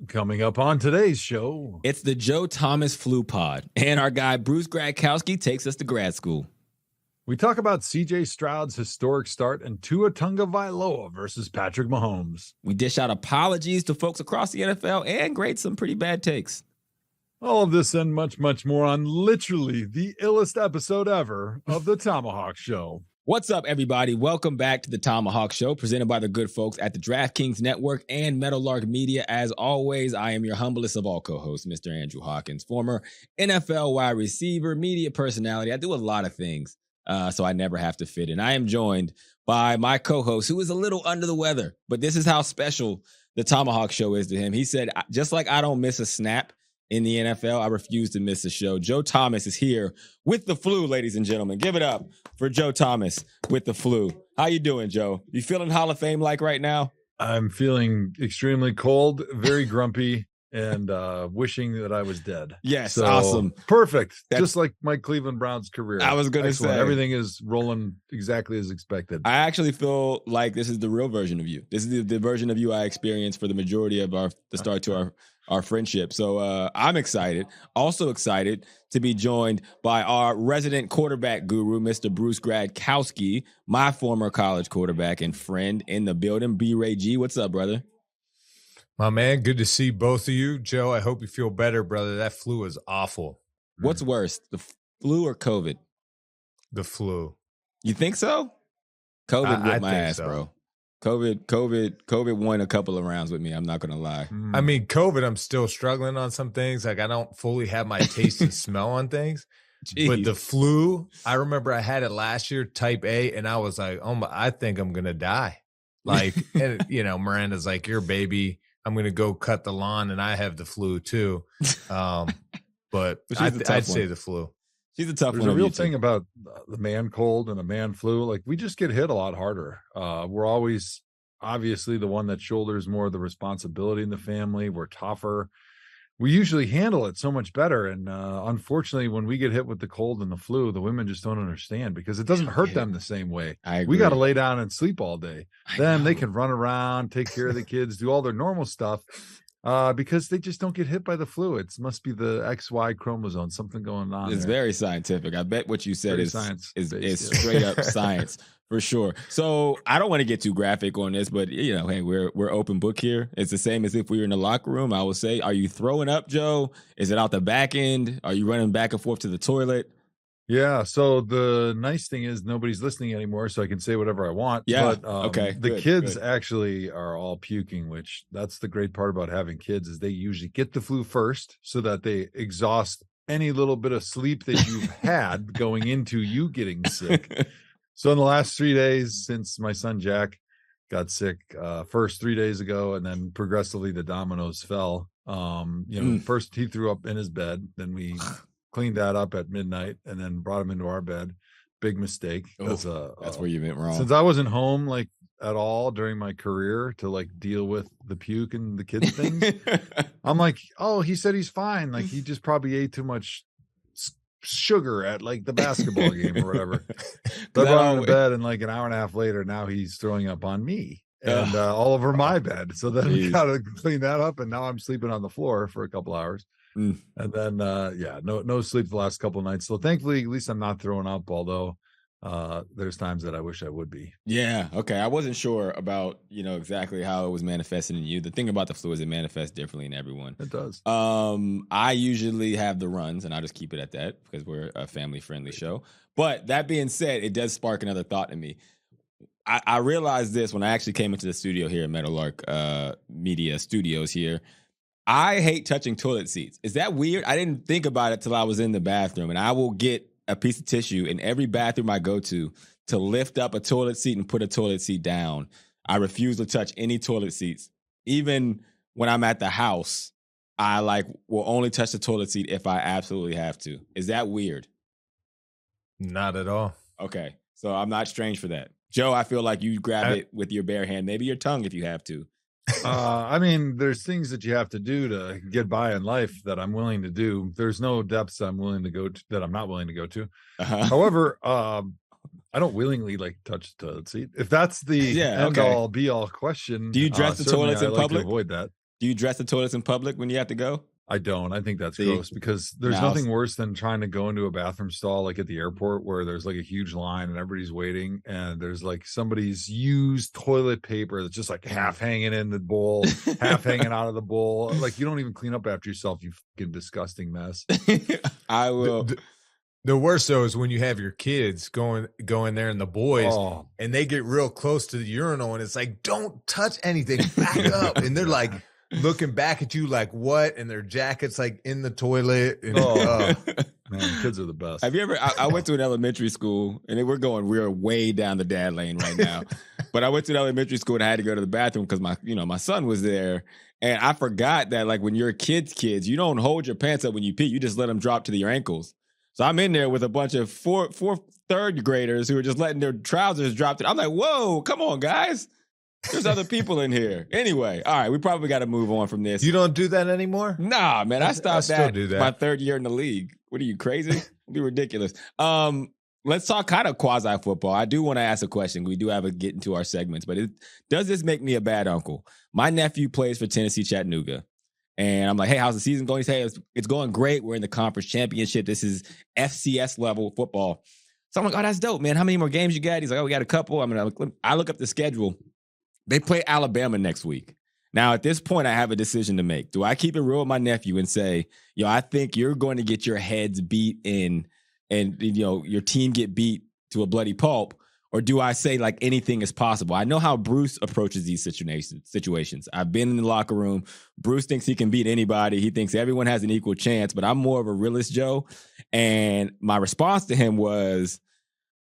Coming up on today's show, it's the Joe Thomas Flu Pod, and our guy Bruce Gradkowski takes us to grad school. we talk about CJ Stroud's historic start and Tua Tagovailoa versus Patrick Mahomes. We dish out apologies to folks across the NFL and grade some pretty bad takes. All of this and much, much more on literally the illest episode ever of the Thomahawk Show. What's up, everybody? Welcome back to the Thomahawk Show, presented by the good folks at the DraftKings Network and Meadowlark Media. As always, I am your humblest of all co-hosts, Mr. Andrew Hawkins, former NFL wide receiver, media personality. I do a lot of things, so I never have to fit in. I am joined by my co-host, who is a little under the weather, but this is how special the Thomahawk Show is to him. He said, just like I don't miss a snap in the NFL, I refuse to miss a show. Joe Thomas is here with the flu, ladies and gentlemen. Give it up for Joe Thomas with the flu. How you doing, Joe? You feeling Hall of Fame like right now? I'm feeling extremely cold, very grumpy, and wishing that I was dead. Yes, so, awesome. Perfect. Just like my Cleveland Browns career. I was going to say. Everything is rolling exactly as expected. I actually feel like this is the real version of you. This is the version of you I experienced for the majority of the start to our friendship. So I'm excited. Also excited to be joined by our resident quarterback guru, Mr. Bruce Gradkowski, my former college quarterback and friend in the building. B-Ray G, what's up, brother? My man, good to see both of you. Joe, I hope you feel better, brother. That flu is awful. What's worse, the flu or COVID? The flu. You think so? COVID whipped my ass, so. Bro. COVID won a couple of rounds with me. I'm not going to lie. I mean, COVID, I'm still struggling on some things. Like, I don't fully have my taste and smell on things. Jeez. But the flu, I remember I had it last year, type A, and I was like, oh my, I think I'm going to die. Like, and, Miranda's like, your baby, I'm going to go cut the lawn, and I have the flu too. But I'd say the flu. She's a tough one. There's a real thing about the man cold and the man flu. Like, we just get hit a lot harder. We're always obviously the one that shoulders more of the responsibility in the family. We're tougher. We usually handle it so much better. And unfortunately, when we get hit with the cold and the flu, the women just don't understand because it doesn't hurt them the same way. We got to lay down and sleep all day. Then they can run around, take care of the kids, do all their normal stuff. Because they just don't get hit by the flu. It must be the XY chromosome, something going on. It's very scientific. I bet what you said is straight up science for sure. So I don't want to get too graphic on this, but hey, we're open book here. It's the same as if we were in the locker room. I would say, are you throwing up, Joe? Is it out the back end? Are you running back and forth to the toilet? Yeah. So the nice thing is nobody's listening anymore, so I can say whatever I want. Yeah. But, okay. The kids actually are all puking, which that's the great part about having kids is they usually get the flu first so that they exhaust any little bit of sleep that you've had going into you getting sick. So in the last 3 days since my son Jack got sick, first 3 days ago, and then progressively the dominoes fell. First he threw up in his bed, then we cleaned that up at midnight and then brought him into our bed. Big mistake. That's where you went wrong. Since I wasn't home like at all during my career to like deal with the puke and the kids things, I'm like, oh, he said he's fine. Like he just probably ate too much sugar at like the basketball game or whatever. So I brought him to bed, and like an hour and a half later, now he's throwing up on me and all over my bed. So then we gotta clean that up, and now I'm sleeping on the floor for a couple hours. And then no sleep the last couple of nights. So thankfully, at least I'm not throwing up, although there's times that I wish I would be. Yeah. Okay. I wasn't sure about, exactly how it was manifesting in you. The thing about the flu is it manifests differently in everyone. It does. I usually have the runs, and I'll just keep it at that because we're a family-friendly show. But that being said, it does spark another thought in me. I realized this when I actually came into the studio here at Meadowlark Media Studios here. I hate touching toilet seats. Is that weird? I didn't think about it till I was in the bathroom, and I will get a piece of tissue in every bathroom I go to lift up a toilet seat and put a toilet seat down. I refuse to touch any toilet seats. Even when I'm at the house, I will only touch the toilet seat if I absolutely have to. Is that weird? Not at all. Okay. So I'm not strange for that. Joe, I feel like you grab it with your bare hand, maybe your tongue if you have to. I mean, there's things that you have to do to get by in life that I'm willing to do. There's no depths I'm willing to go to that I'm not willing to go to. However, I don't willingly touch the toilet seat. If that's the end all be all question, do you dress the toilets in public? To avoid that. Do you dress the toilets in public when you have to go? I don't. I think that's gross because there's nothing worse than trying to go into a bathroom stall like at the airport where there's like a huge line and everybody's waiting and there's like somebody's used toilet paper that's just like half hanging in the bowl, half hanging out of the bowl. Like you don't even clean up after yourself, you fucking disgusting mess. I will. The worst though is when you have your kids going there and the boys and they get real close to the urinal and it's like, don't touch anything, back up. And they're like looking back at you like what? And their jacket's like in the toilet. And, man, kids are the best. Have you ever? I went to an elementary school, and we're way down the dad lane right now. But I went to an elementary school and I had to go to the bathroom because my son was there, and I forgot that like when you're kids, you don't hold your pants up when you pee. You just let them drop to your ankles. So I'm in there with a bunch of third graders who are just letting their trousers drop. I'm like, whoa, come on, guys. There's other people in here. Anyway, all right, we probably got to move on from this. You don't do that anymore? Nah, man, I stopped that my third year in the league. What are you, crazy? It'd be ridiculous. Let's talk kind of quasi-football. I do want to ask a question. We do have to get into our segments, but does this make me a bad uncle? My nephew plays for Tennessee Chattanooga, and I'm like, hey, how's the season going? He says, hey, it's going great. We're in the conference championship. This is FCS level football. So I'm like, oh, that's dope, man. How many more games you got? He's like, oh, we got a couple. I look up the schedule. They play Alabama next week. Now, at this point, I have a decision to make. Do I keep it real with my nephew and say, I think you're going to get your heads beat in and, your team get beat to a bloody pulp? Or do I say, like, anything is possible? I know how Bruce approaches these situations. I've been in the locker room. Bruce thinks he can beat anybody. He thinks everyone has an equal chance, but I'm more of a realist, Joe. And my response to him was,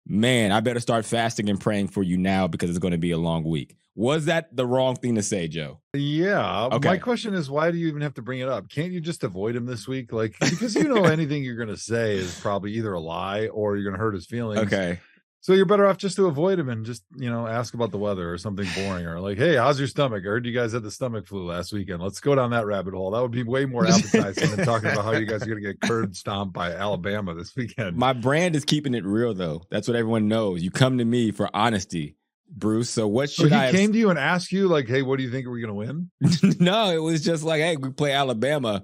man, I better start fasting and praying for you now because it's going to be a long week. Was that the wrong thing to say, Joe? Yeah. Okay. My question is, why do you even have to bring it up? Can't you just avoid him this week? Like, because anything you're going to say is probably either a lie or you're going to hurt his feelings. Okay. So you're better off just to avoid him and just, ask about the weather or something boring or like, hey, how's your stomach? I heard you guys had the stomach flu last weekend. Let's go down that rabbit hole. That would be way more appetizing than talking about how you guys are going to get curb stomped by Alabama this weekend. My brand is keeping it real, though. That's what everyone knows. You come to me for honesty, Bruce. So what should I? He came to you and asked you, like, hey, what do you think? Are we going to win? No, it was just like, hey, we play Alabama.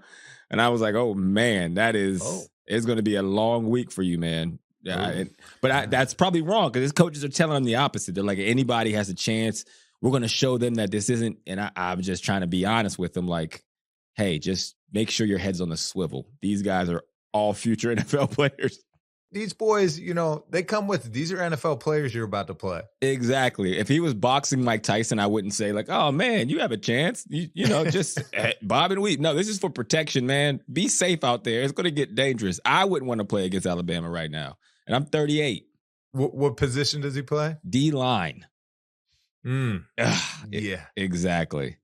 And I was like, oh, man, it's going to be a long week for you, man. Yeah, that's probably wrong because his coaches are telling him the opposite. They're like, anybody has a chance. We're going to show them that this isn't. And I'm just trying to be honest with them. Like, hey, just make sure your head's on the swivel. These guys are all future NFL players. These boys, they come with, these are NFL players you're about to play. Exactly. If he was boxing Mike Tyson, I wouldn't say like, oh, man, you have a chance. Just bob and weave. No, this is for protection, man. Be safe out there. It's going to get dangerous. I wouldn't want to play against Alabama right now. And I'm 38. What position does he play? D-line. Yeah. Exactly.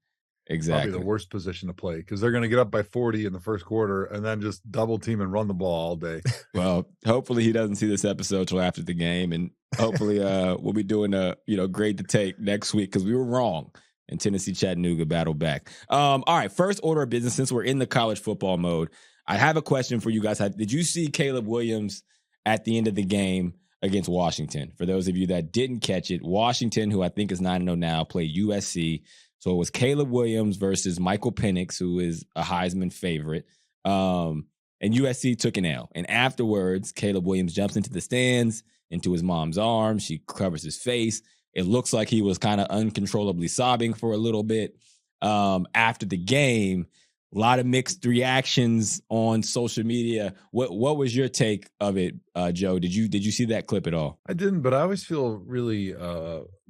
Probably the worst position to play because they're going to get up by 40 in the first quarter and then just double team and run the ball all day. Well, hopefully he doesn't see this episode till after the game, and hopefully we'll be doing a grade to take next week because we were wrong and Tennessee Chattanooga battled back. All right, first order of business since we're in the college football mode. I have a question for you guys. Did you see Caleb Williams at the end of the game against Washington? For those of you that didn't catch it, Washington, who I think is 9-0 now, played USC. So it was Caleb Williams versus Michael Penix, who is a Heisman favorite. And USC took an L. And afterwards, Caleb Williams jumps into the stands, into his mom's arms. She covers his face. It looks like he was kind of uncontrollably sobbing for a little bit. After the game, a lot of mixed reactions on social media. What was your take of it, Joe? Did you see that clip at all? I didn't, but I always feel really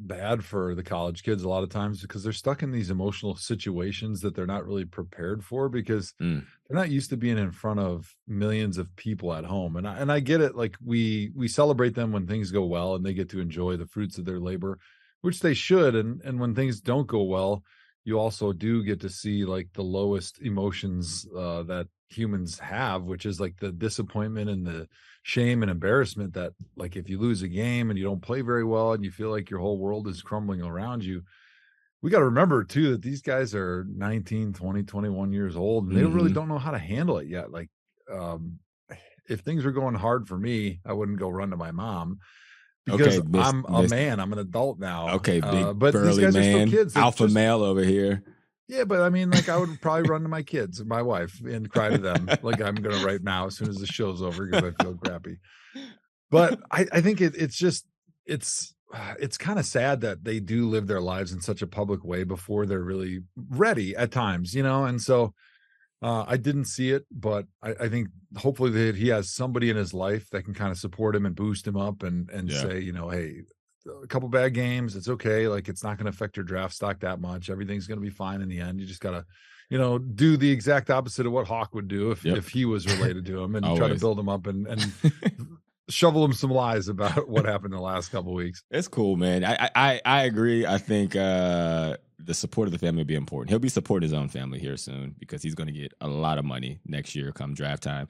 bad for the college kids a lot of times because they're stuck in these emotional situations that they're not really prepared for because they're not used to being in front of millions of people at home. And I get it. Like we celebrate them when things go well and they get to enjoy the fruits of their labor, which they should. And when things don't go well, you also do get to see like the lowest emotions that humans have, which is like the disappointment and the shame and embarrassment that like if you lose a game and you don't play very well and you feel like your whole world is crumbling around you. We got to remember too that these guys are 19, 20, 21 years old and they really don't know how to handle it yet. Like if things are going hard for me, I wouldn't go run to my mom. Because I'm a man, I'm an adult now. Okay, big but burly these guys man, are still kids. alpha male over here. Yeah, but I mean, like, I would probably run to my kids and my wife and cry to them like I'm gonna right now as soon as the show's over because I feel crappy. But I think it's just it's kind of sad that they do live their lives in such a public way before they're really ready at times, you know. And so I didn't see it, but I think hopefully that he has somebody in his life that can kind of support him and boost him up and Yeah. say, you know, hey, a couple bad games, it's okay. Like, it's not going to affect your draft stock that much. Everything's going to be fine in the end. You just gotta, you know, do the exact opposite of what Hawk would do if he was related to him, and try to build him up and shovel him some lies about what happened in the last couple weeks. It's cool, man. I agree. I think the support of the family will be important. He'll be supporting his own family here soon because he's going to get a lot of money next year come draft time.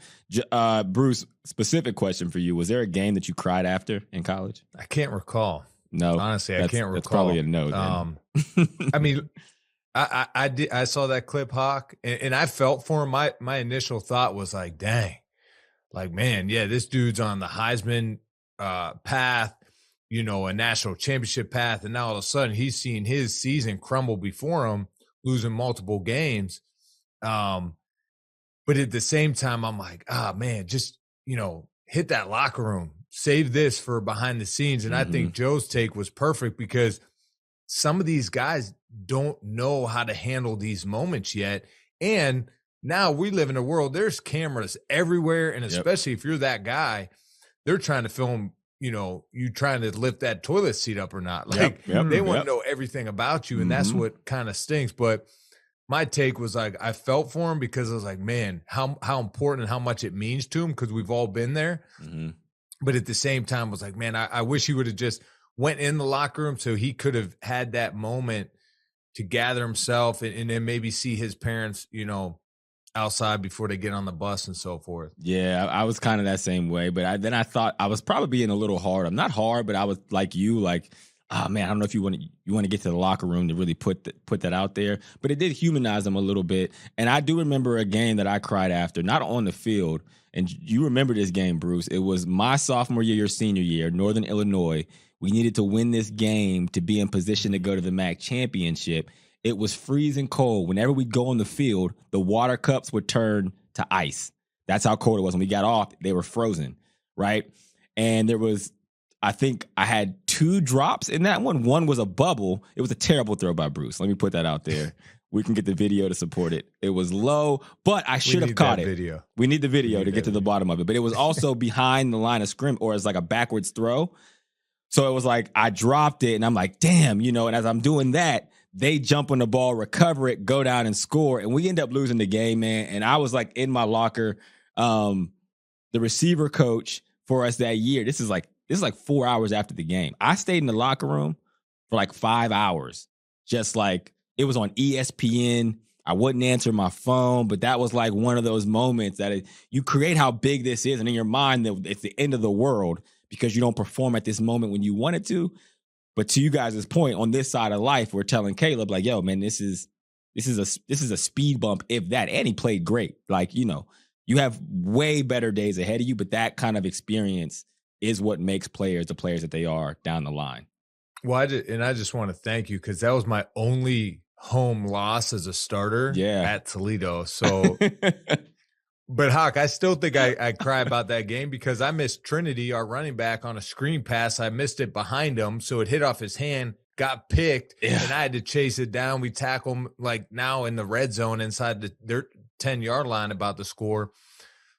Bruce, specific question for you. Was there a game that you cried after in college? I can't recall. No. Honestly, I can't recall. That's probably a no. I mean, I saw that clip, Hawk, and I felt for him. My initial thought was like, dang, like, man, yeah, this dude's on the Heisman path, you know, a national championship path, and now all of a sudden he's seeing his season crumble before him, losing multiple games. But at the same time, I'm like, man, just, you know, hit that locker room, save this for behind the scenes. And I think Joe's take was perfect because some of these guys don't know how to handle these moments yet. And now we live in a world, there's cameras everywhere. And especially if you're that guy, they're trying to film, you know, you trying to lift that toilet seat up or not. Like they want to know everything about you. And that's what kind of stinks. But my take was like, I felt for him because I was like, man, how important and how much it means to him, because we've all been there. But at the same time, I was like, man, I wish he would have just went in the locker room so he could have had that moment to gather himself and then maybe see his parents, you know, outside before they get on the bus and so forth. Yeah, I was kind of that same way, but then I thought I was probably being a little hard. I'm not hard, but I was like you, like, oh man, I don't know if you want to get to the locker room to really put that out there, but it did humanize them a little bit. And I do remember a game that I cried after, not on the field. And you remember this game, Bruce? It was my sophomore year, your senior year, Northern Illinois. We needed to win this game to be in position to go to the MAC championship. It was freezing cold. Whenever we go on the field, the water cups would turn to ice. That's how cold it was. When we got off, they were frozen, right? And there was, I think I had 2 drops in that one. One was a bubble. It was a terrible throw by Bruce. Let me put that out there. We can get the video to support it. It was low, but I should have caught it. Video. We need the video to get to the bottom of it. But it was also behind the line of scrimmage, or it's like a backwards throw. So it was like I dropped it, and I'm like, damn, you know, and as I'm doing that, they jump on the ball, recover it, go down and score, and we end up losing the game, man. And I was like in my locker. The receiver coach for us that year, this is like 4 hours after the game. I stayed in the locker room for like 5 hours, just like it was on ESPN. I wouldn't answer my phone, but that was like one of those moments that you create how big this is, and in your mind, it's the end of the world because you don't perform at this moment when you wanted to. But to you guys' point, on this side of life, we're telling Caleb, like, yo, man, this is a speed bump, if that. And he played great. Like, you know, you have way better days ahead of you, but that kind of experience is what makes players the players that they are down the line. Well, I just want to thank you because that was my only home loss as a starter at Toledo. So, but Hawk, I still think I cry about that game because I missed Trinity, our running back, on a screen pass. I missed it behind him, so it hit off his hand, got picked, and I had to chase it down. We tackle him like now in the red zone inside their 10-yard line about to score.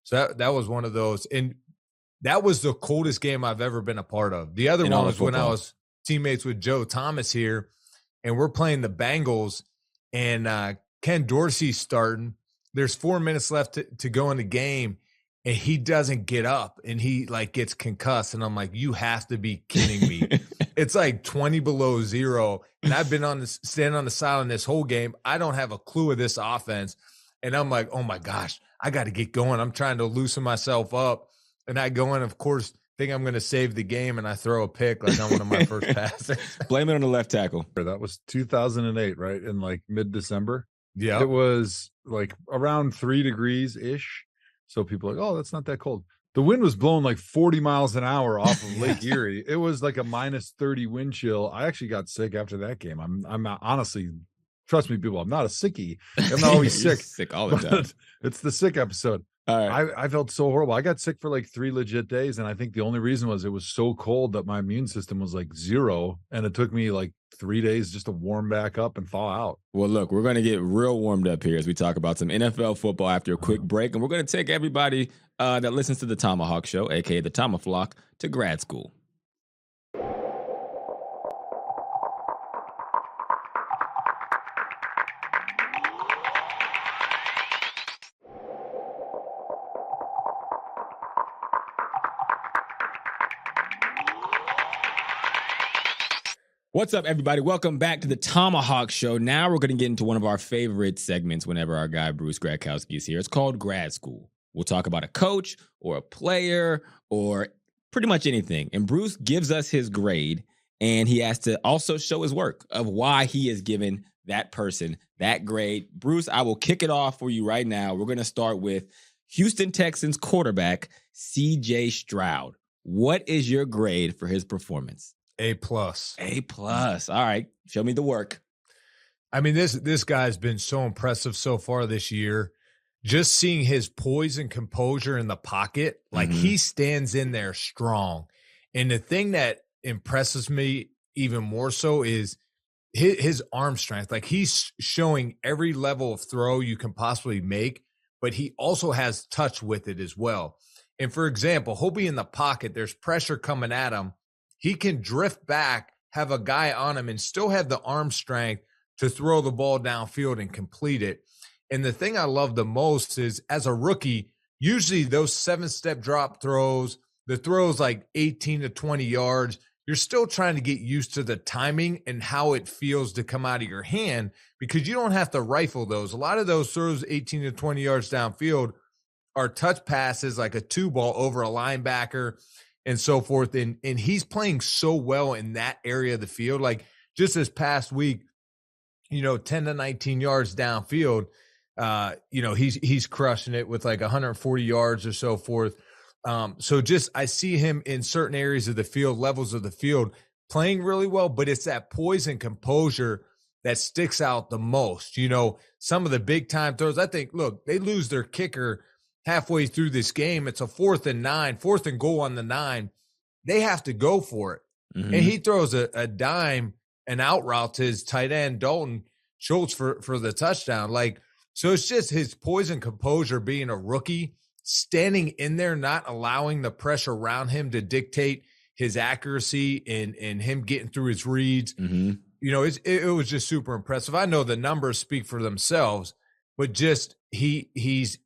So that was one of those, and that was the coldest game I've ever been a part of. The other one was when I was teammates with Joe Thomas here, and we're playing the Bengals, and Ken Dorsey's starting. There's 4 minutes left to go in the game, and he doesn't get up, and he like gets concussed. And I'm like, you have to be kidding me. It's like 20 below zero. And I've been standing on the sideline this whole game. I don't have a clue of this offense. And I'm like, oh my gosh, I got to get going. I'm trying to loosen myself up. And I go in, of course, think I'm going to save the game, and I throw a pick like on one of my first passes. Blame it on the left tackle. That was 2008, right? In like mid-December. Yeah. It was like around 3 degrees ish. So people are like, oh, that's not that cold. The wind was blowing like 40 miles an hour off of Lake Erie. It was like a -30 wind chill. I actually got sick after that game. I'm honestly trust me, people, I'm not a sickie. I'm not always sick. Sick all the time. It's the sick episode. All right. I felt so horrible. I got sick for like 3 legit days. And I think the only reason was it was so cold that my immune system was like 0. And it took me like 3 days just to warm back up and thaw out. Well, look, we're going to get real warmed up here as we talk about some NFL football after a quick break. And we're going to take everybody that listens to the Thomahawk Show, a.k.a. the Thomahawk, to grad school. What's up, everybody? Welcome back to the Thomahawk Show. Now we're going to get into one of our favorite segments whenever our guy Bruce Gradkowski is here. It's called Grad School. We'll talk about a coach or a player or pretty much anything. And Bruce gives us his grade, and he has to also show his work of why he is given that person that grade. Bruce, I will kick it off for you right now. We're going to start with Houston Texans quarterback CJ Stroud. What is your grade for his performance? A+. A+. All right. Show me the work. I mean, this guy's been so impressive so far this year. Just seeing his poise and composure in the pocket, like he stands in there strong. And the thing that impresses me even more so is his arm strength. Like, he's showing every level of throw you can possibly make, but he also has touch with it as well. And for example, he'll be in the pocket. There's pressure coming at him. He can drift back, have a guy on him, and still have the arm strength to throw the ball downfield and complete it. And the thing I love the most is, as a rookie, usually those 7-step drop throws, the throws like 18 to 20 yards, you're still trying to get used to the timing and how it feels to come out of your hand, because you don't have to rifle those. A lot of those throws 18 to 20 yards downfield are touch passes, like a 2-ball over a linebacker and so forth. And he's playing so well in that area of the field. Like, just this past week, 10 to 19 yards downfield, he's crushing it with like 140 yards or so forth. So just, I see him in certain areas of the field, levels of the field, playing really well, but it's that poise and composure that sticks out the most. Some of the big time throws, I think, look, they lose their kicker halfway through this game. It's a 4th and 9, 4th and goal on the 9. They have to go for it. And he throws a dime, an out route to his tight end, Dalton Schultz, for the touchdown. Like, so it's just his poise and composure being a rookie, standing in there, not allowing the pressure around him to dictate his accuracy and him getting through his reads. It was just super impressive. I know the numbers speak for themselves, but just he's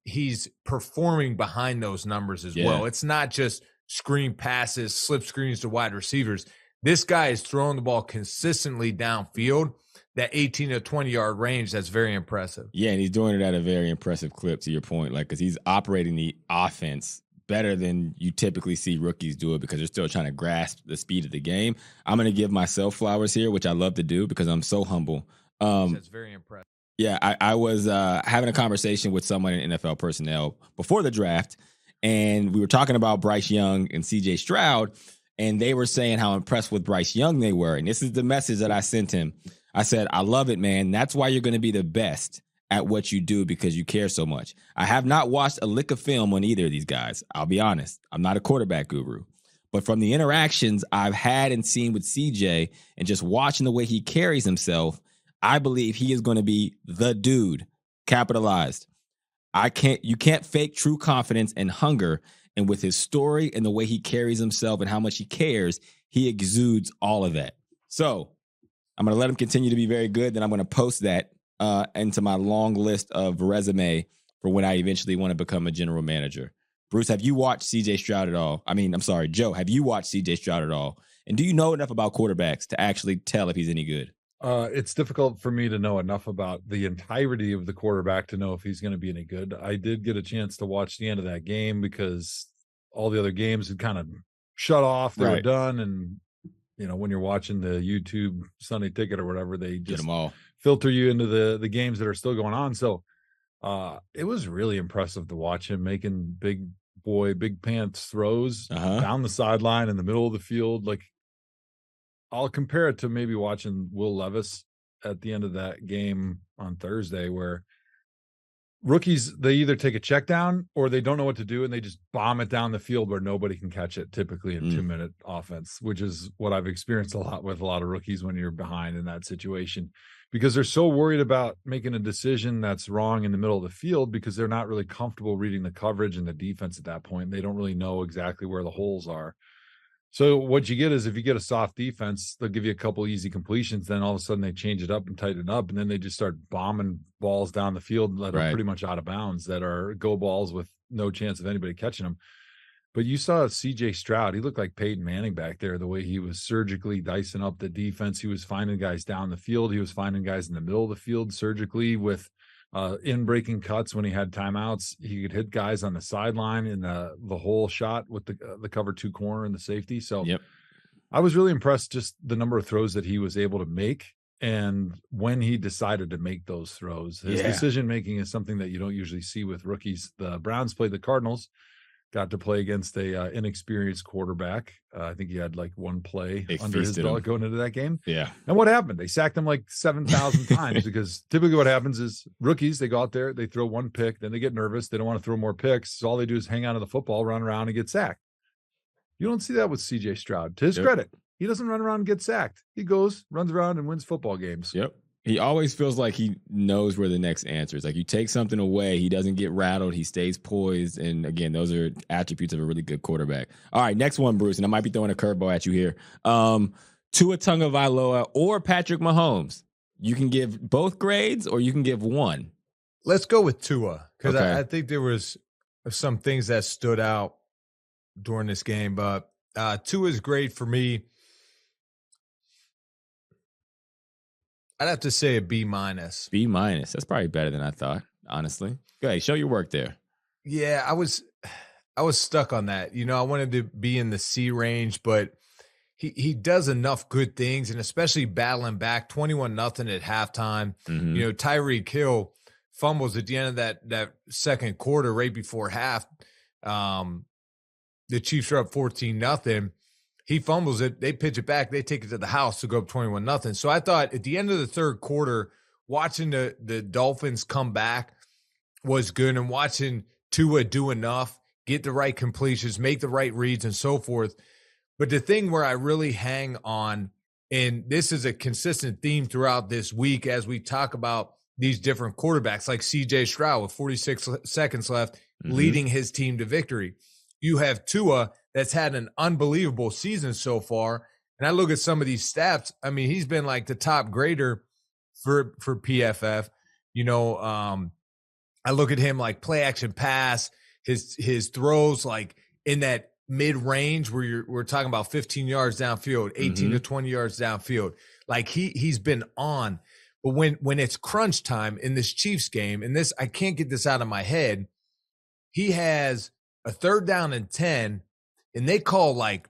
performing behind those numbers as well. It's not just screen passes, slip screens to wide receivers. This guy is throwing the ball consistently downfield, that 18 to 20 yard range. That's very impressive. Yeah, and he's doing it at a very impressive clip, to your point, like, because he's operating the offense better than you typically see rookies do it, because they're still trying to grasp the speed of the game. I'm going to give myself flowers here, which I love to do because I'm so humble. That's very impressive. Yeah, I was having a conversation with someone in NFL personnel before the draft, and we were talking about Bryce Young and CJ Stroud, and they were saying how impressed with Bryce Young they were. And this is the message that I sent him. I said, I love it, man. That's why you're going to be the best at what you do, because you care so much. I have not watched a lick of film on either of these guys. I'll be honest. I'm not a quarterback guru. But from the interactions I've had and seen with CJ and just watching the way he carries himself, I believe he is going to be the dude, capitalized. You can't fake true confidence and hunger. And with his story and the way he carries himself and how much he cares, he exudes all of that. So I'm going to let him continue to be very good. Then I'm going to post that into my long list of resume for when I eventually want to become a general manager. Bruce, have you watched CJ Stroud at all? Joe, have you watched CJ Stroud at all? And do you know enough about quarterbacks to actually tell if he's any good? It's difficult for me to know enough about the entirety of the quarterback to know if he's going to be any good. I did get a chance to watch the end of that game because all the other games had kind of shut off. They were done. And, when you're watching the YouTube Sunday Ticket or whatever, they just get them all, filter you into the games that are still going on. So it was really impressive to watch him making big pants throws down the sideline in the middle of the field. Like, I'll compare it to maybe watching Will Levis at the end of that game on Thursday where rookies, they either take a check down or they don't know what to do and they just bomb it down the field where nobody can catch it, typically in 2-minute offense, which is what I've experienced a lot with a lot of rookies when you're behind in that situation, because they're so worried about making a decision that's wrong in the middle of the field because they're not really comfortable reading the coverage and the defense at that point. They don't really know exactly where the holes are. So what you get is if you get a soft defense, they'll give you a couple easy completions. Then all of a sudden they change it up and tighten it up. And then they just start bombing balls down the field that are pretty much out of bounds, that are go balls with no chance of anybody catching them. But you saw CJ Stroud. He looked like Peyton Manning back there, the way he was surgically dicing up the defense. He was finding guys down the field. He was finding guys in the middle of the field surgically with in breaking cuts when he had timeouts. He could hit guys on the sideline in the whole shot with the cover 2 corner and the safety. So I was really impressed just the number of throws that he was able to make. And when he decided to make those throws, his decision making is something that you don't usually see with rookies. The Browns played the Cardinals, got to play against a inexperienced quarterback. I think he had like one play under his belt going into that game. Yeah. And what happened? They sacked him like 7,000 times because typically what happens is rookies, they go out there, they throw one pick, then they get nervous. They don't want to throw more picks. So all they do is hang on to the football, run around and get sacked. You don't see that with CJ Stroud. To his credit, he doesn't run around and get sacked. He goes, runs around and wins football games. Yep. He always feels like he knows where the next answer is. Like you take something away, he doesn't get rattled. He stays poised. And again, those are attributes of a really good quarterback. All right, next one, Bruce, and I might be throwing a curveball at you here. Tua Tagovailoa or Patrick Mahomes. You can give both grades or you can give one. Let's go with Tua because I think there was some things that stood out during this game. But Tua is great for me. I'd have to say a B-. B-. That's probably better than I thought, honestly. Go ahead, show your work there. Yeah, I was stuck on that. You know, I wanted to be in the C range, but he does enough good things, and especially battling back 21-0 at halftime. Mm-hmm. You know, Tyreek Hill fumbles at the end of that second quarter, right before half. The Chiefs are up 14-0. He fumbles it. They pitch it back. They take it to the house to go up 21-0. So I thought at the end of the third quarter, watching the Dolphins come back was good, and watching Tua do enough, get the right completions, make the right reads, and so forth. But the thing where I really hang on, and this is a consistent theme throughout this week as we talk about these different quarterbacks, like CJ Stroud with 46 seconds left, leading his team to victory. You have Tua that's had an unbelievable season so far. And I look at some of these stats. I mean, he's been like the top grader for PFF. You know, I look at him like play action pass, his throws like in that mid range where we're talking about 15 yards downfield, 18 to 20 yards downfield. Like he's been on. But when it's crunch time in this Chiefs game, and this, I can't get this out of my head, he has a 3rd down and 10, and they call like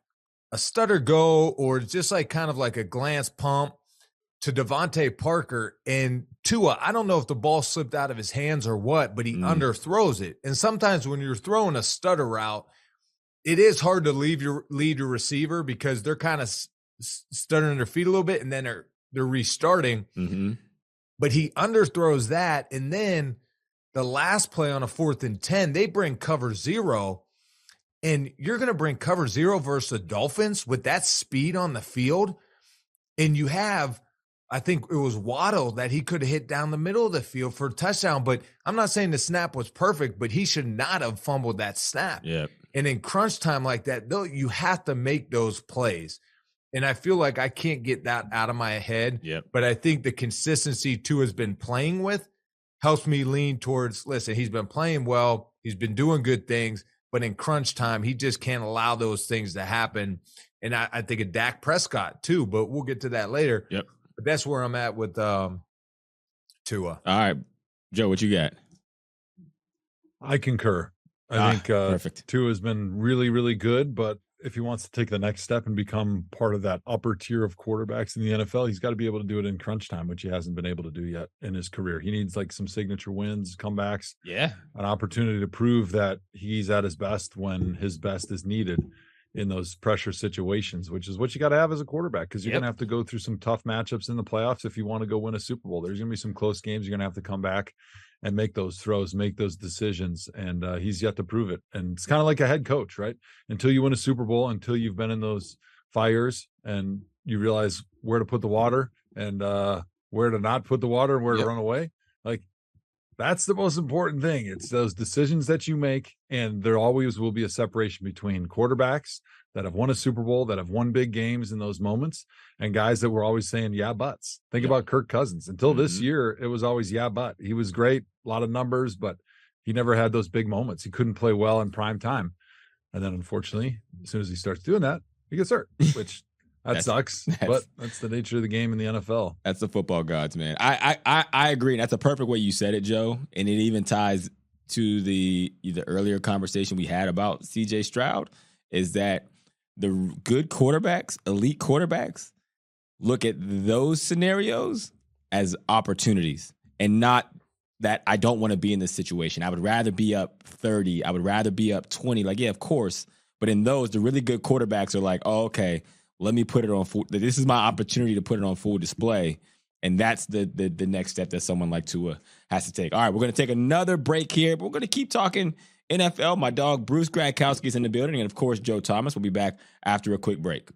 a stutter go or just like kind of like a glance pump to Devontae Parker. And Tua, I don't know if the ball slipped out of his hands or what, but he underthrows it. And sometimes when you're throwing a stutter route, it is hard to lead your receiver because they're kind of stuttering their feet a little bit, and then they're restarting. But he underthrows that, and then the last play on a 4th and 10, they bring cover 0. And you're going to bring cover 0 versus the Dolphins with that speed on the field. And you have, I think it was Waddle that he could have hit down the middle of the field for a touchdown. But I'm not saying the snap was perfect, but he should not have fumbled that snap. Yep. And in crunch time like that, though, you have to make those plays. And I feel like I can't get that out of my head. Yep. But I think the consistency Tua has been playing with helps me lean towards, listen, he's been playing well. He's been doing good things. But in crunch time, he just can't allow those things to happen. And I think of Dak Prescott too, but we'll get to that later. Yep. But that's where I'm at with Tua. All right. Joe, what you got? I concur. I think perfect. Tua has been really, really good, but if he wants to take the next step and become part of that upper tier of quarterbacks in the NFL, he's got to be able to do it in crunch time, which he hasn't been able to do yet in his career. He needs like some signature wins, comebacks, an opportunity to prove that he's at his best when his best is needed. in those pressure situations, which is what you got to have as a quarterback, because you're going to have to go through some tough matchups in the playoffs if you want to go win a Super Bowl. There's going to be some close games. You're going to have to come back and make those throws, make those decisions, and he's yet to prove it. And it's kind of like a head coach, right? Until you win a Super Bowl, until you've been in those fires and you realize where to put the water and where to not put the water and where to run away, like, that's the most important thing. It's those decisions that you make, and there always will be a separation between quarterbacks that have won a Super Bowl, that have won big games in those moments, and guys that were always saying, yeah, buts. Think about Kirk Cousins. Until this year, it was always, yeah, but. He was great, a lot of numbers, but he never had those big moments. He couldn't play well in prime time. And then, unfortunately, as soon as he starts doing that, he gets hurt, which that sucks, but that's the nature of the game in the NFL. That's the football gods, man. I agree. That's a perfect way you said it, Joe. And it even ties to the earlier conversation we had about CJ Stroud, is that the good quarterbacks, elite quarterbacks, look at those scenarios as opportunities and not that I don't want to be in this situation. I would rather be up 30. I would rather be up 20. Like, yeah, of course. But in those, the really good quarterbacks are like, oh, okay, let me put it on full. This is my opportunity to put it on full display. And that's the next step that someone like Tua has to take. All right, we're going to take another break here, but we're going to keep talking NFL. My dog, Bruce Gradkowski, is in the building. And, of course, Joe Thomas will be back after a quick break.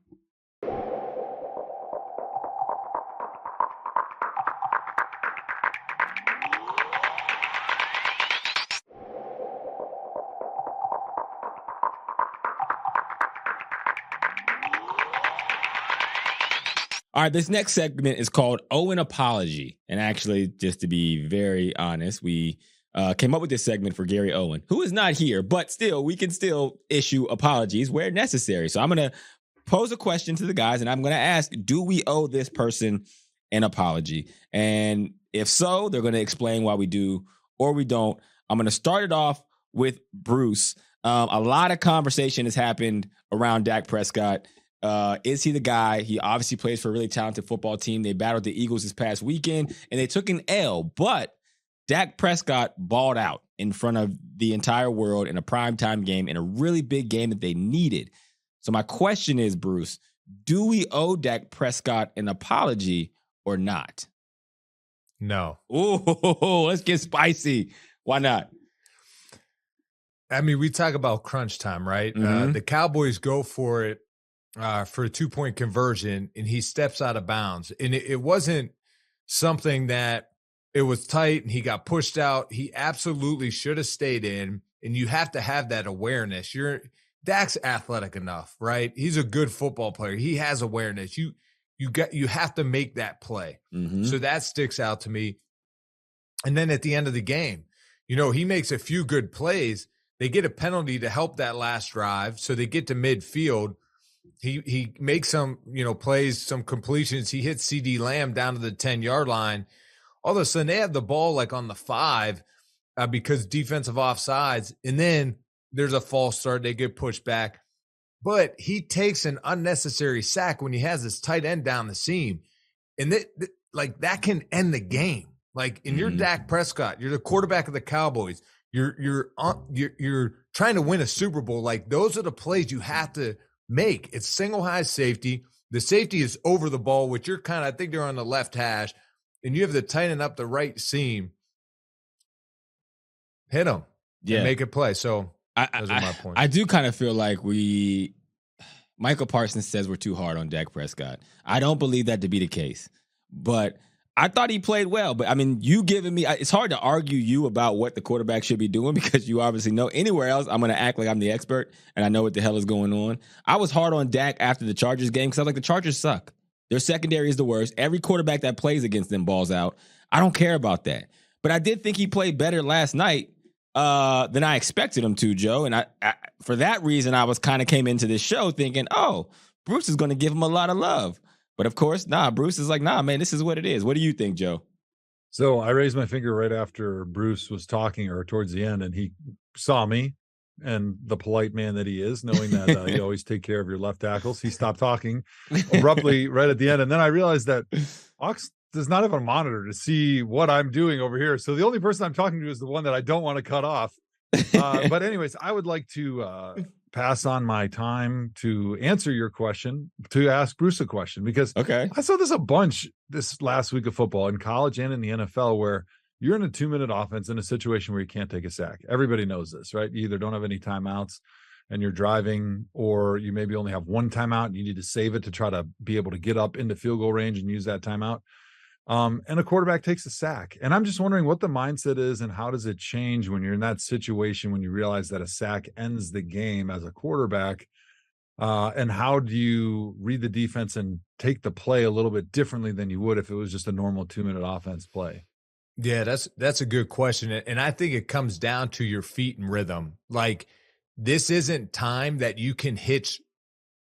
All right, this next segment is called Owen Apology. And actually, just to be very honest, we came up with this segment for Gary Owen, who is not here, but still, we can still issue apologies where necessary. So I'm going to pose a question to the guys, and I'm going to ask, do we owe this person an apology? And if so, they're going to explain why we do or we don't. I'm going to start it off with Bruce. A lot of conversation has happened around Dak Prescott. Is he the guy? He obviously plays for a really talented football team. They battled the Eagles this past weekend, and they took an L. But Dak Prescott balled out in front of the entire world in a primetime game, in a really big game that they needed. So my question is, Bruce, do we owe Dak Prescott an apology or not? No. Oh, let's get spicy. Why not? I mean, we talk about crunch time, right? Mm-hmm. The Cowboys go for it. For a 2-point conversion, and he steps out of bounds. And it wasn't something that it was tight and he got pushed out. He absolutely should have stayed in, and you have to have that awareness. Dak's athletic enough, right? He's a good football player. He has awareness. You have to make that play. Mm-hmm. So that sticks out to me. And then at the end of the game, he makes a few good plays. They get a penalty to help that last drive, so they get to midfield. He makes some, plays, some completions. He hits CD Lamb down to the 10-yard line. All of a sudden, they have the ball like on the 5 because defensive offsides. And then there's a false start. They get pushed back. But he takes an unnecessary sack when he has his tight end down the seam. And that can end the game. Like, and you're Dak Prescott. You're the quarterback of the Cowboys. You're trying to win a Super Bowl. Like, those are the plays you have to make. It's single high safety. The safety is over the ball, which you're I think they're on the left hash, and you have to tighten up the right seam. Hit them. Yeah. And make it play. So those are my points. I do kind of feel like Michael Parsons says we're too hard on Dak Prescott. I don't believe that to be the case, but I thought he played well. But I mean, you giving me, it's hard to argue you about what the quarterback should be doing because you obviously know. Anywhere else, I'm going to act like I'm the expert and I know what the hell is going on. I was hard on Dak after the Chargers game because I was like, the Chargers suck. Their secondary is the worst. Every quarterback that plays against them balls out. I don't care about that. But I did think he played better last night than I expected him to, Joe. And I for that reason, I was came into this show thinking, oh, Bruce is going to give him a lot of love. But of course, Bruce is like, man, this is what it is. What do you think, Joe? So I raised my finger right after Bruce was talking or towards the end, and he saw me and the polite man that he is, knowing that you always take care of your left tackles. He stopped talking abruptly right at the end. And then I realized that Ox does not have a monitor to see what I'm doing over here. So the only person I'm talking to is the one that I don't want to cut off. But anyways, I would like to pass on my time to answer your question, to ask Bruce a question, because Okay. I saw this a bunch this last week of football in college and in the NFL where you're in a 2-minute offense in a situation where you can't take a sack. Everybody knows this, right? You either don't have any timeouts and you're driving, or you maybe only have one timeout and you need to save it to try to be able to get up into field goal range and use that timeout. And a quarterback takes a sack. And I'm just wondering what the mindset is and how does it change when you're in that situation, when you realize that a sack ends the game as a quarterback, and how do you read the defense and take the play a little bit differently than you would if it was just a normal 2-minute offense play? Yeah, that's a good question. And I think it comes down to your feet and rhythm. Like, this isn't time that you can hitch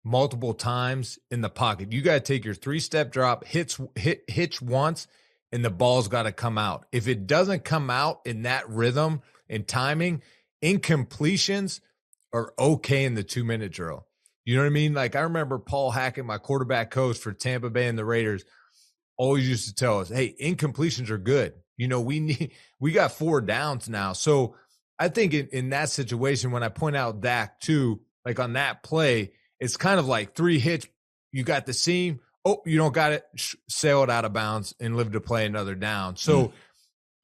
multiple times in the pocket. You got to take your 3-step drop, hitch once, and the ball's got to come out. If it doesn't come out in that rhythm and timing, incompletions are okay in the 2-minute drill. You know what I mean? Like, I remember Paul Hackett, my quarterback coach for Tampa Bay and the Raiders, always used to tell us, hey, incompletions are good. You know, we got 4 downs now. So I think in that situation, when I point out Dak too, like on that play, it's kind of like 3 hits. You got the seam. Oh, you don't got it. Sail it out of bounds and live to play another down. So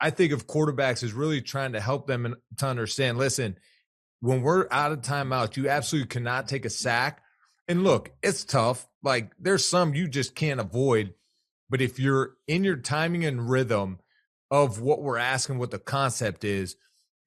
I think of quarterbacks as really trying to help them to understand, listen, when we're out of timeout, you absolutely cannot take a sack. And look, it's tough. Like, there's some you just can't avoid. But if you're in your timing and rhythm of what we're asking, what the concept is,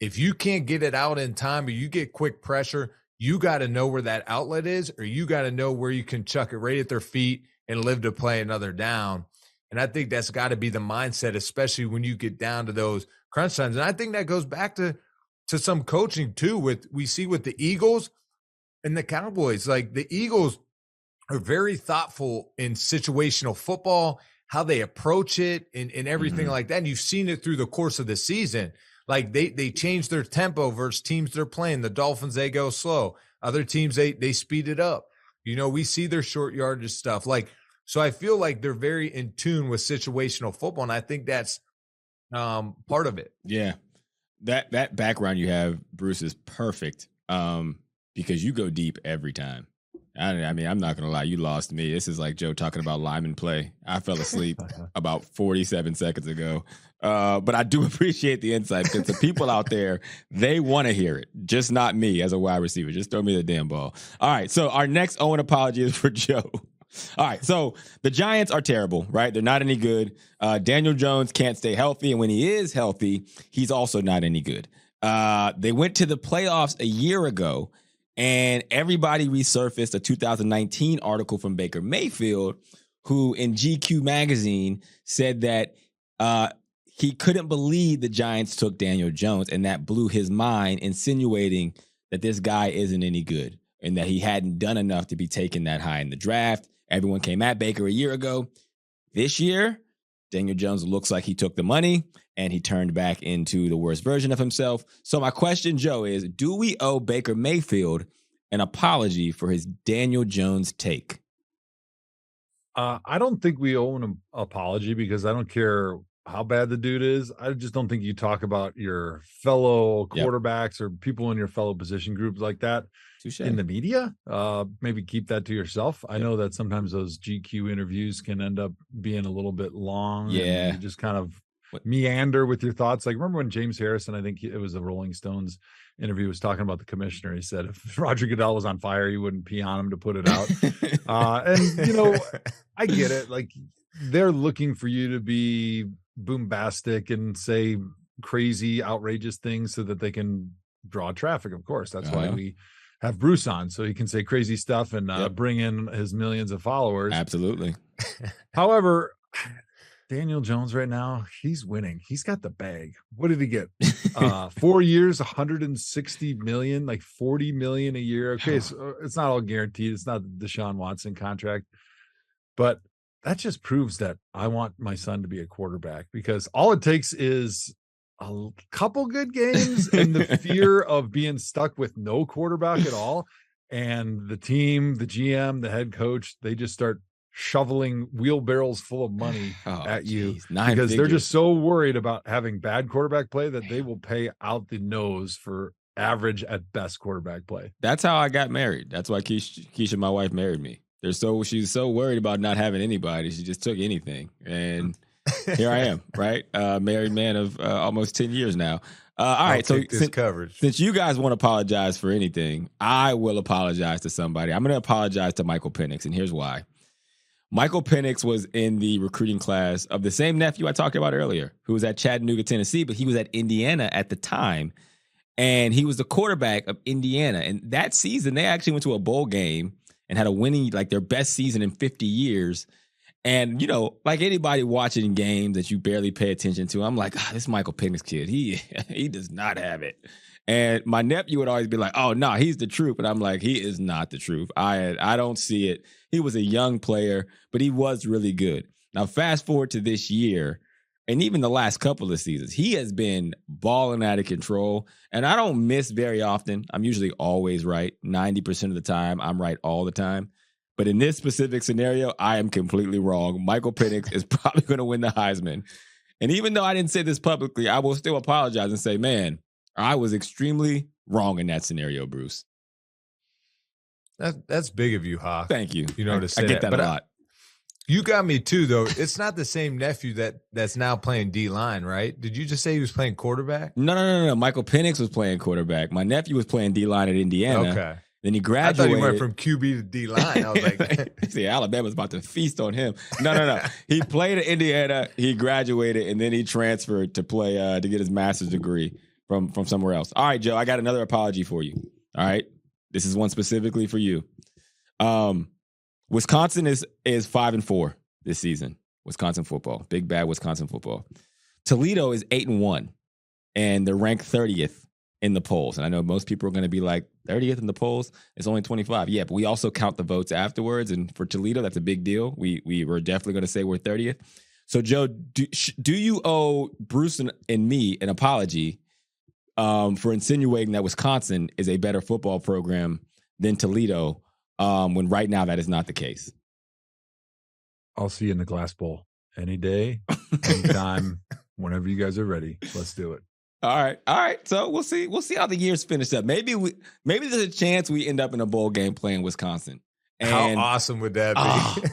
if you can't get it out in time or you get quick pressure, you got to know where that outlet is, or you got to know where you can chuck it right at their feet and live to play another down. And I think that's got to be the mindset, especially when you get down to those crunch times. And I think that goes back to some coaching too, we see with the Eagles and the Cowboys. Like, the Eagles are very thoughtful in situational football, how they approach it and everything like that. And you've seen it through the course of the season. Like, they change their tempo versus teams they're playing. The Dolphins, they go slow. Other teams, they speed it up. You know, we see their short yardage stuff. Like, so I feel like they're very in tune with situational football, and I think that's part of it. Yeah. That background you have, Bruce, is perfect because you go deep every time. I mean, I'm not going to lie. You lost me. This is like Joe talking about lineman play. I fell asleep about 47 seconds ago. But I do appreciate the insight because the people out there, they want to hear it. Just not me as a wide receiver. Just throw me the damn ball. All right. So our next Owen apology is for Joe. All right. So the Giants are terrible, right? They're not any good. Daniel Jones can't stay healthy. And when he is healthy, he's also not any good. They went to the playoffs a year ago. And everybody resurfaced a 2019 article from Baker Mayfield, who in GQ magazine said that he couldn't believe the Giants took Daniel Jones, and that blew his mind, insinuating that this guy isn't any good and that he hadn't done enough to be taken that high in the draft. Everyone came at Baker a year ago. This year, Daniel Jones looks like he took the money and he turned back into the worst version of himself. So my question, Joe, is do we owe Baker Mayfield an apology for his Daniel Jones take? I don't think we owe an apology because I don't care how bad the dude is. I just don't think you talk about your fellow quarterbacks or people in your fellow position groups like that in the media. Maybe keep that to yourself. I know that sometimes those GQ interviews can end up being a little bit long. Yeah. And you just kind of meander with your thoughts. Like, remember when James Harrison, I think it was the Rolling Stones interview, was talking about the commissioner. He said if Roger Goodell was on fire, he wouldn't pee on him to put it out. And, you know, I get it. Like, they're looking for you to be bombastic and say crazy, outrageous things so that they can draw traffic. Of course, that's why we have Bruce on, so he can say crazy stuff and bring in his millions of followers. Absolutely. However, Daniel Jones right now, he's winning. He's got the bag. What did he get? 4 years, 160 million, like 40 million a year. Okay, so it's not all guaranteed. It's not the Deshaun Watson contract, but that just proves that I want my son to be a quarterback, because all it takes is a couple good games and the fear of being stuck with no quarterback at all. And the team, the GM, the head coach, they just start shoveling wheelbarrows full of money at you because they're just so worried about having bad quarterback play that they will pay out the nose for average at best quarterback play. That's how I got married. That's why Keisha, my wife, married me. She's so worried about not having anybody. She just took anything. And here I am, right? Married man of almost 10 years now. All right. So since you guys won't apologize for anything, I will apologize to somebody. I'm going to apologize to Michael Penix, and here's why. Michael Penix was in the recruiting class of the same nephew I talked about earlier, who was at Chattanooga, Tennessee, but he was at Indiana at the time. And he was the quarterback of Indiana. And that season, they actually went to a bowl game and had a winning, like their best season in 50 years. And, you know, like anybody watching games that you barely pay attention to, I'm like, this Michael Penix kid, he does not have it. And my nephew would always be like, oh, no, he's the truth. But I'm like, he is not the truth. I don't see it. He was a young player, but he was really good. Now, fast forward to this year, and even the last couple of seasons, he has been balling out of control. And I don't miss very often. I'm usually always right. 90% of the time, I'm right all the time. But in this specific scenario, I am completely wrong. Michael Penix is probably going to win the Heisman. And even though I didn't say this publicly, I will still apologize and say, man, I was extremely wrong in that scenario, Bruce. That's big of you, Hawk. Thank you. You know, to say I get that a lot. You got me too, though. It's not the same nephew that's now playing D-line, right? Did you just say he was playing quarterback? No. Michael Penix was playing quarterback. My nephew was playing D-line at Indiana. Okay. Then he graduated. I thought he went from QB to D-line. I was like, see, Alabama's about to feast on him. No. He played at Indiana. He graduated, and then he transferred to play to get his master's degree from somewhere else. All right, Joe, I got another apology for you. All right, this is one specifically for you. Wisconsin is 5-4 this season. Wisconsin football, big bad Wisconsin football. Toledo is 8-1, and they're ranked 30th in the polls. And I know most people are going to be like, 30th in the polls? It's only 25. Yeah, but we also count the votes afterwards. And for Toledo, that's a big deal. We were definitely going to say we're 30th. So, Joe, do you owe Bruce and me an apology for insinuating that Wisconsin is a better football program than Toledo when right now that is not the case? I'll see you in the Glass Bowl any day, anytime, whenever you guys are ready. Let's do it. All right. So we'll see how the year's finished up. Maybe there's a chance we end up in a bowl game playing Wisconsin. And how awesome would that be?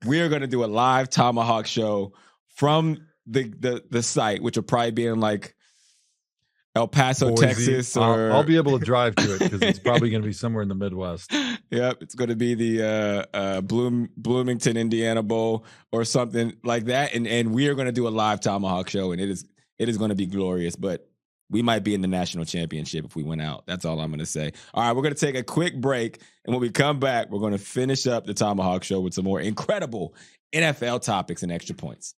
We are going to do a live Thomahawk show from the site, which will probably be in like El Paso, Boise. Texas. Or I'll be able to drive to it because it's probably going to be somewhere in the Midwest. Yep, it's going to be the Bloomington, Indiana Bowl or something like that. And we are going to do a live Thomahawk show, and it is going to be glorious. But we might be in the national championship if we win out. That's all I'm going to say. All right, we're going to take a quick break. And when we come back, we're going to finish up the Thomahawk show with some more incredible NFL topics and extra points.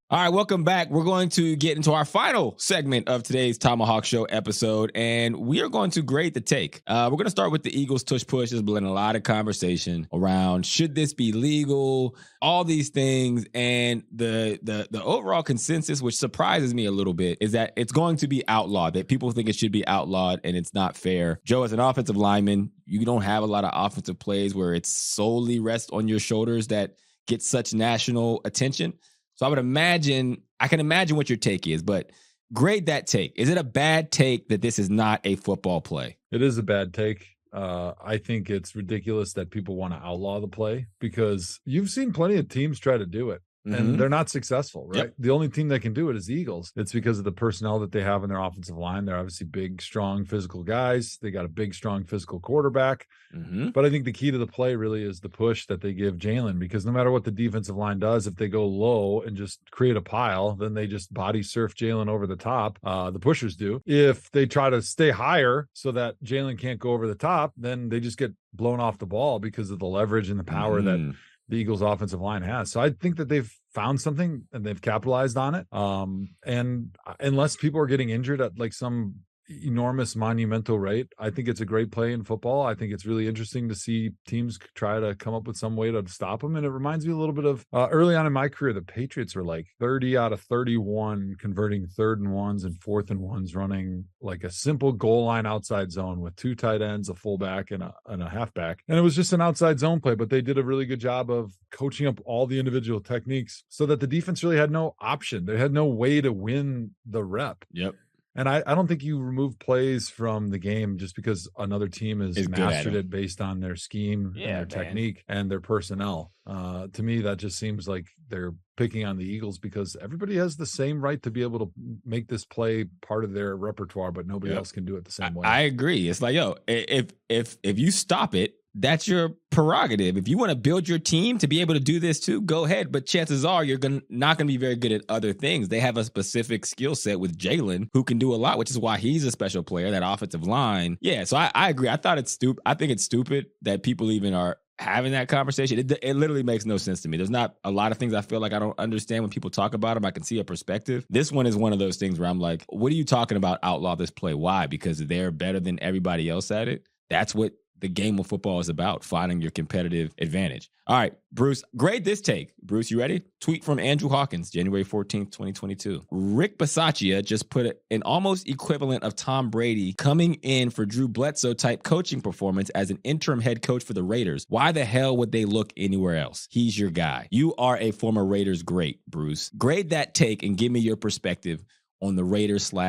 All right, welcome back. We're going to get into our final segment of today's Thomahawk Show episode, and we are going to grade the take. We're going to start with the Eagles tush-push. There's been a lot of conversation around should this be legal, all these things, and the overall consensus, which surprises me a little bit, is that it's going to be outlawed, that people think it should be outlawed, and it's not fair. Joe, as an offensive lineman, you don't have a lot of offensive plays where it's solely rests on your shoulders that get such national attention. So I can imagine what your take is, but grade that take. Is it a bad take that this is not a football play? It is a bad take. I think it's ridiculous that people want to outlaw the play because you've seen plenty of teams try to do it. And they're not successful, right? Yep. The only team that can do it is the Eagles. It's because of the personnel that they have in their offensive line. They're obviously big, strong, physical guys. They got a big, strong, physical quarterback. But I think the key to the play really is the push that they give Jalen, because no matter what the defensive line does, if they go low and just create a pile, then they just body surf Jalen over the top. The pushers do. If they try to stay higher so that Jalen can't go over the top, then they just get blown off the ball because of the leverage and the power that the Eagles offensive line has. So I think that they've found something and they've capitalized on it. And unless people are getting injured at like some enormous monumental rate. I think it's a great play in football. I think it's really interesting to see teams try to come up with some way to stop them. And it reminds me a little bit of early on in my career, the Patriots were like 30 out of 31 converting 3rd and 1s and 4th and 1s, running like a simple goal line outside zone with 2 tight ends, a fullback and a halfback. And it was just an outside zone play, but they did a really good job of coaching up all the individual techniques so that the defense really had no option. They had no way to win the rep. Yep. And I don't think you remove plays from the game just because another team has mastered it based on their scheme and their technique and their personnel. To me, that just seems like they're picking on the Eagles because everybody has the same right to be able to make this play part of their repertoire, but nobody else can do it the same way. I agree. It's like, yo, if you stop it, that's your prerogative. If you want to build your team to be able to do this too, go ahead. But chances are you're not going to be very good at other things. They have a specific skill set with Jalen who can do a lot, which is why he's a special player, that offensive line. Yeah, so I agree. I think it's stupid that people even are having that conversation. It literally makes no sense to me. There's not a lot of things I feel like I don't understand when people talk about them. I can see a perspective. This one is one of those things where I'm like, what are you talking about? Outlaw this play. Why? Because they're better than everybody else at it. That's what the game of football is about, finding your competitive advantage. All right, Bruce, grade this take. Bruce, you ready? Tweet from Andrew Hawkins, January 14th, 2022. Rick Bisaccia just put an almost equivalent of Tom Brady coming in for Drew Bledsoe type coaching performance as an interim head coach for the Raiders. Why the hell would they look anywhere else? He's your guy. You are a former Raiders great, Bruce. Grade that take and give me your perspective on the Raiders /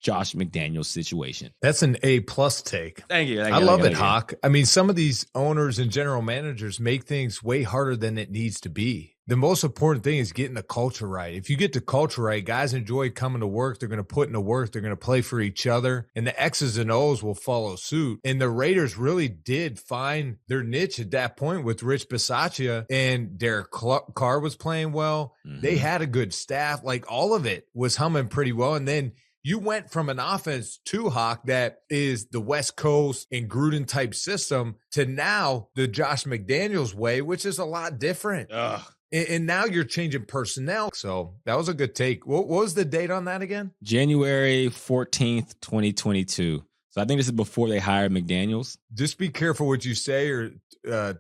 Josh McDaniels situation. That's an A+ take. Thank you. I love it, Hawk. I mean, some of these owners and general managers make things way harder than it needs to be. The most important thing is getting the culture right. If you get the culture right, guys enjoy coming to work. They're going to put in the work. They're going to play for each other. And the X's and O's will follow suit. And the Raiders really did find their niche at that point with Rich Bisaccia. And Derek Carr was playing well. Mm-hmm. They had a good staff. Like, all of it was humming pretty well. And then you went from an offense to Hawk that is the West Coast and Gruden type system to now the Josh McDaniels way, which is a lot different. And now you're changing personnel. So that was a good take. What was the date on that again? January 14th, 2022. So I think this is before they hired McDaniels. Just be careful what you say or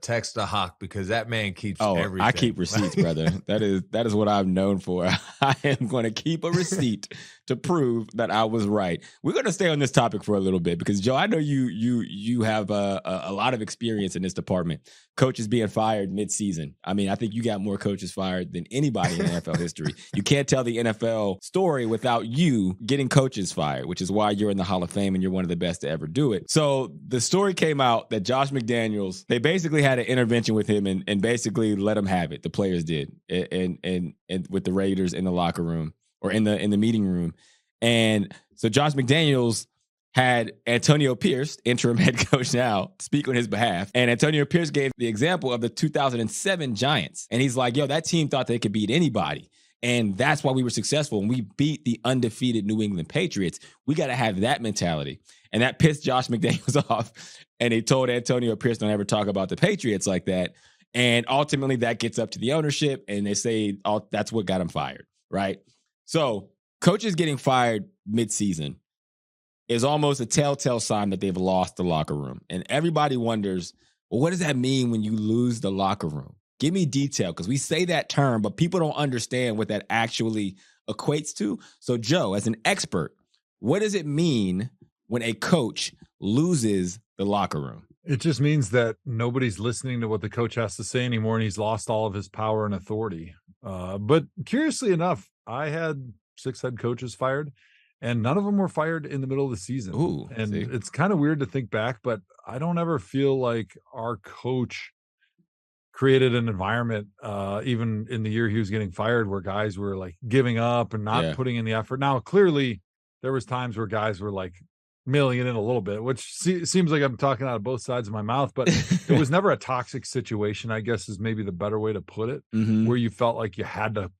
text the Hawk, because that man keeps everything. I keep receipts, brother. That is what I'm known for. I am going to keep a receipt to prove that I was right. We're going to stay on this topic for a little bit because, Joe, I know you have a lot of experience in this department. Coaches being fired midseason. I mean, I think you got more coaches fired than anybody in NFL history. You can't tell the NFL story without you getting coaches fired, which is why you're in the Hall of Fame and you're one of the best to ever do it. So the story came out that Josh McDaniels, they basically had an intervention with him and basically let him have it. The players did, and with the Raiders in the locker room or in the meeting room. And so Josh McDaniels had Antonio Pierce, interim head coach now, speak on his behalf. And Antonio Pierce gave the example of the 2007 Giants. And he's like, yo, that team thought they could beat anybody. And that's why we were successful. When we beat the undefeated New England Patriots, we got to have that mentality. And that pissed Josh McDaniels off. And he told Antonio Pierce, don't ever talk about the Patriots like that. And ultimately that gets up to the ownership. And they say, oh, that's what got him fired, right? So coaches getting fired midseason is almost a telltale sign that they've lost the locker room. And everybody wonders, well, what does that mean when you lose the locker room? Give me detail, because we say that term, but people don't understand what that actually equates to. So, Joe, as an expert, what does it mean when a coach loses the locker room? It just means that nobody's listening to what the coach has to say anymore, and he's lost all of his power and authority. But curiously enough, I had 6 head coaches fired, and none of them were fired in the middle of the season. Ooh, and it's kind of weird to think back, but I don't ever feel like our coach created an environment, even in the year he was getting fired, where guys were like giving up and not putting in the effort. Now, clearly there was times where guys were like mailing it in a little bit, which seems like I'm talking out of both sides of my mouth, but it was never a toxic situation, I guess is maybe the better way to put it, where you felt like you had to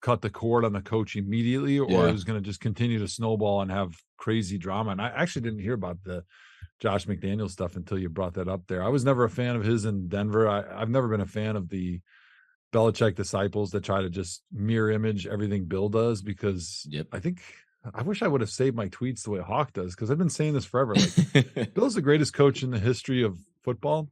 cut the cord on the coach immediately, or it was going to just continue to snowball and have crazy drama. And I actually didn't hear about the Josh McDaniels stuff until you brought that up there. I was never a fan of his in Denver. I've never been a fan of the Belichick disciples that try to just mirror image everything Bill does, because I think I wish I would have saved my tweets the way Hawk does, because I've been saying this forever. Like, Bill's the greatest coach in the history of football,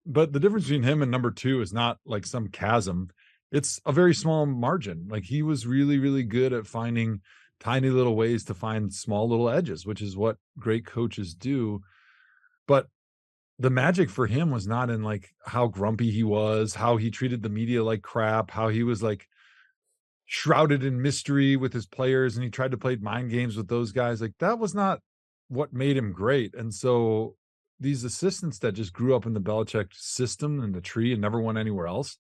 but the difference between him and number 2 is not like some chasm. It's a very small margin. Like, he was really, really good at finding tiny little ways to find small little edges, which is what great coaches do. But the magic for him was not in like how grumpy he was, how he treated the media like crap, how he was like shrouded in mystery with his players, and he tried to play mind games with those guys. Like, that was not what made him great. And so these assistants that just grew up in the Belichick system and the tree and never went anywhere else,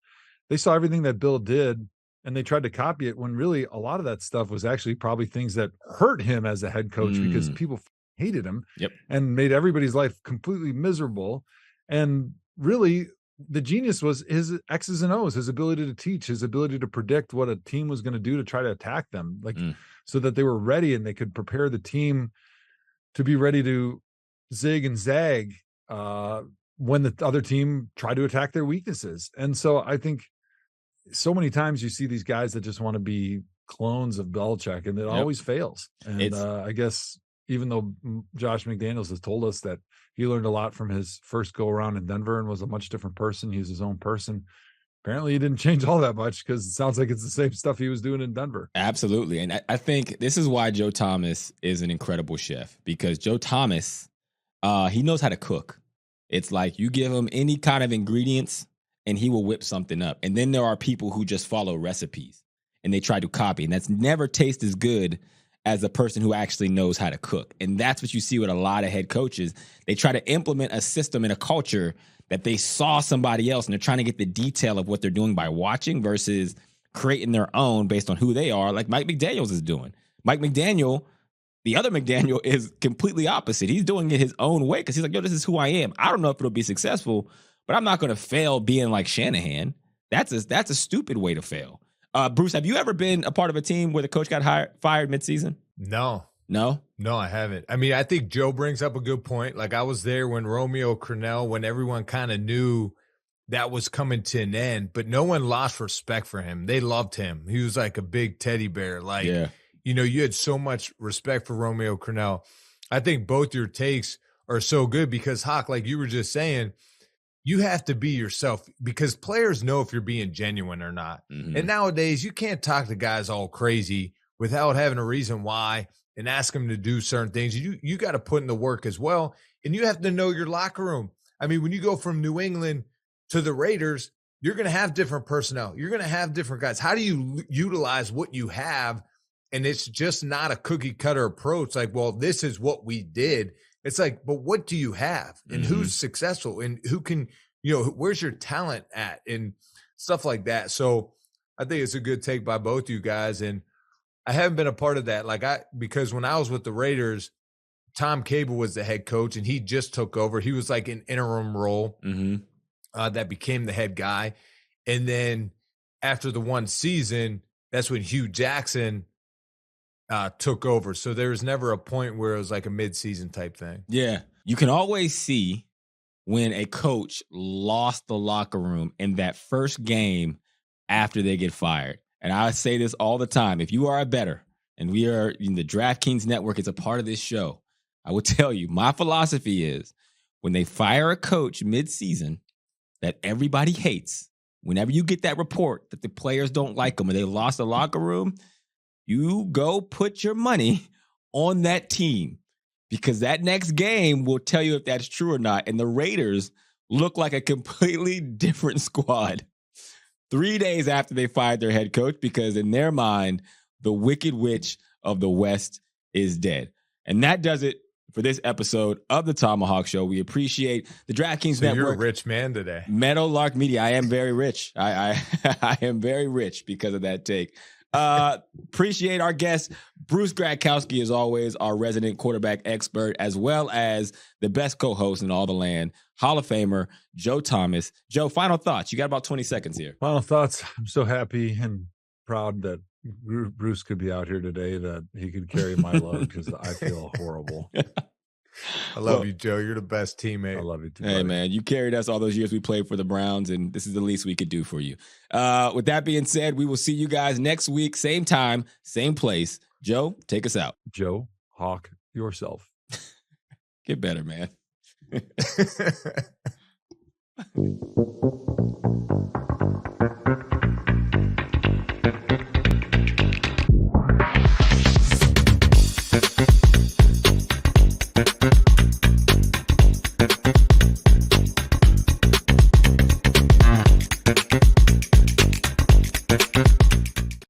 they saw everything that Bill did and they tried to copy it, when really a lot of that stuff was actually probably things that hurt him as a head coach, because people hated him and made everybody's life completely miserable. And really, the genius was his X's and O's, his ability to teach, his ability to predict what a team was going to do to try to attack them, like so that they were ready and they could prepare the team to be ready to zig and zag when the other team tried to attack their weaknesses. And so I think so many times you see these guys that just want to be clones of Belichick, and it always fails. And I guess even though Josh McDaniels has told us that he learned a lot from his first go around in Denver and was a much different person, he's his own person, apparently he didn't change all that much, because it sounds like it's the same stuff he was doing in Denver. Absolutely. And I think this is why Joe Thomas is an incredible chef, because Joe Thomas, he knows how to cook. It's like you give him any kind of ingredients and he will whip something up. And then there are people who just follow recipes and they try to copy, and that's never tastes as good as a person who actually knows how to cook. And that's what you see with a lot of head coaches. They try to implement a system and a culture that they saw somebody else, and they're trying to get the detail of what they're doing by watching versus creating their own based on who they are, like Mike McDaniels is doing. Mike McDaniel, the other McDaniel, is completely opposite. He's doing it his own way, because he's like, yo, this is who I am. I don't know if it'll be successful, but I'm not going to fail being like Shanahan. That's a stupid way to fail. Bruce, have you ever been a part of a team where the coach got fired midseason? No, I haven't. I mean, I think Joe brings up a good point. Like, I was there when Romeo Crennel, when everyone kind of knew that was coming to an end, but no one lost respect for him. They loved him. He was like a big teddy bear. Like, you know, you had so much respect for Romeo Crennel. I think both your takes are so good, because Hawk, like you were just saying, you have to be yourself, because players know if you're being genuine or not. And nowadays, you can't talk to guys all crazy without having a reason why and ask them to do certain things. You got to put in the work as well. And you have to know your locker room. I mean, when you go from New England to the Raiders, you're going to have different personnel. You're going to have different guys. How do you utilize what you have? And it's just not a cookie cutter approach. Like, well, this is what we did. It's like, but what do you have, and who's successful, and who can, you know, where's your talent at, and stuff like that. So I think it's a good take by both you guys. And I haven't been a part of that. Because when I was with the Raiders, Tom Cable was the head coach, and he just took over. He was like an interim role that became the head guy. And then after the one season, that's when Hugh Jackson took over. So there was never a point where it was like a mid-season type thing. Yeah. You can always see when a coach lost the locker room in that first game after they get fired. And I say this all the time. If you are a bettor, and we are in the DraftKings Network, it's a part of this show, I will tell you, my philosophy is when they fire a coach mid-season that everybody hates, whenever you get that report that the players don't like them and they lost the locker room, you go put your money on that team, because that next game will tell you if that's true or not. And the Raiders look like a completely different squad 3 days after they fired their head coach, because in their mind, the Wicked Witch of the West is dead. And that does it for this episode of the Thomahawk Show. We appreciate the DraftKings Network. You're a rich man today. Meadowlark Media. I am very rich. I am very rich because of that take. Appreciate our guest, Bruce Gradkowski, as always, our resident quarterback expert, as well as the best co-host in all the land, Hall of Famer Joe Thomas. Joe, final thoughts. You got about 20 seconds here. Final thoughts. I'm so happy and proud that Bruce could be out here today, that he could carry my load, because I feel horrible. I love you, Joe. You're the best teammate. I love you too. Hey, buddy. Man, you carried us all those years we played for the Browns, and this is the least we could do for you. With that being said, we will see you guys next week, same time, same place. Joe, take us out. Joe, hawk yourself. Get better, man.